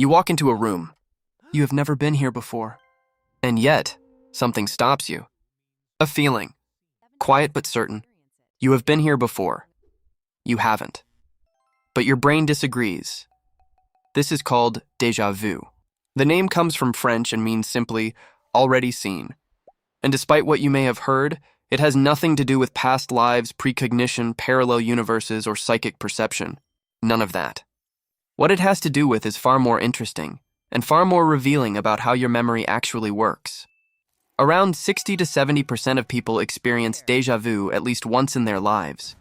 You walk into a room. You have never been here before. And yet, something stops you. A feeling. Quiet but certain. You have been here before. You haven't. But your brain disagrees. This is called déjà vu. The name comes from French and means simply already seen. And despite what you may have heard, it has nothing to do with past lives, precognition, parallel universes, or psychic perception. None of that. What it has to do with is far more interesting and far more revealing about how your memory actually works. Around 60 to 70% of people experience déjà vu at least once in their lives.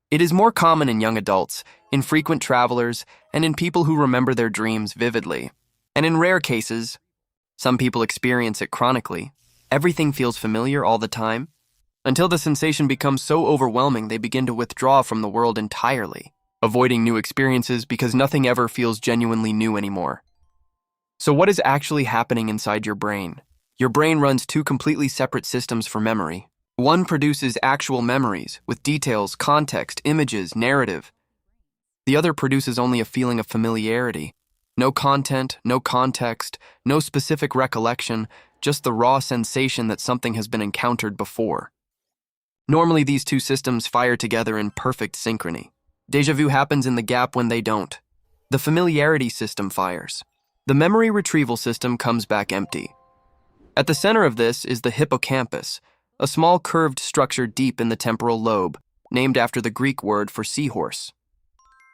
It is more common in young adults, in frequent travelers, and in people who remember their dreams vividly. And in rare cases, some people experience it chronically. Everything feels familiar all the time, until the sensation becomes so overwhelming they begin to withdraw from the world entirely, avoiding new experiences because nothing ever feels genuinely new anymore. So what is actually happening inside your brain? Your brain runs two completely separate systems for memory. One produces actual memories with details, context, images, narrative. The other produces only a feeling of familiarity. No content, no context, no specific recollection, just the raw sensation that something has been encountered before. Normally, these two systems fire together in perfect synchrony. Déjà vu happens in the gap when they don't. The familiarity system fires. The memory retrieval system comes back empty. At the center of this is the hippocampus, a small curved structure deep in the temporal lobe, named after the Greek word for seahorse.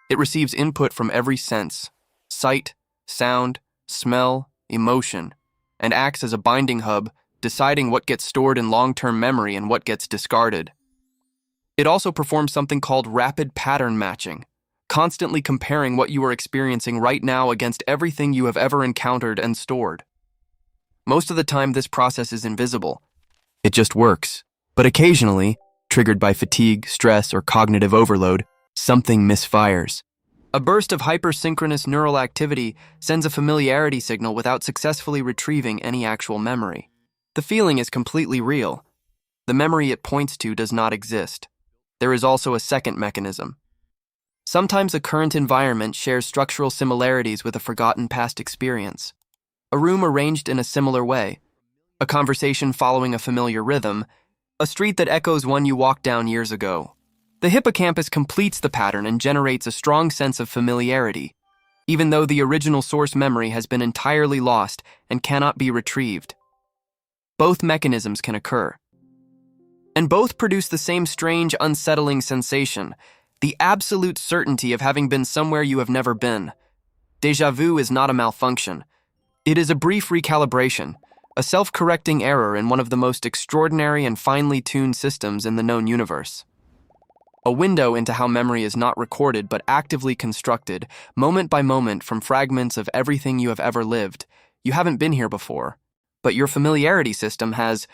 It receives input from every sense: sight, sound, smell, emotion, and acts as a binding hub, deciding what gets stored in long-term memory and what gets discarded. It also performs something called rapid pattern matching, constantly comparing what you are experiencing right now against everything you have ever encountered and stored. Most of the time, this process is invisible. It just works. But occasionally, triggered by fatigue, stress, or cognitive overload, something misfires. A burst of hypersynchronous neural activity sends a familiarity signal without successfully retrieving any actual memory. The feeling is completely real. The memory it points to does not exist. There is also a second mechanism. Sometimes a current environment shares structural similarities with a forgotten past experience. A room arranged in a similar way, a conversation following a familiar rhythm, a street that echoes one you walked down years ago. The hippocampus completes the pattern and generates a strong sense of familiarity, even though the original source memory has been entirely lost and cannot be retrieved. Both mechanisms can occur. And both produce the same strange, unsettling sensation, the absolute certainty of having been somewhere you have never been. Déjà vu is not a malfunction. It is a brief recalibration, a self-correcting error in one of the most extraordinary and finely tuned systems in the known universe. A window into how memory is not recorded but actively constructed, moment by moment from fragments of everything you have ever lived. You haven't been here before, but your familiarity system has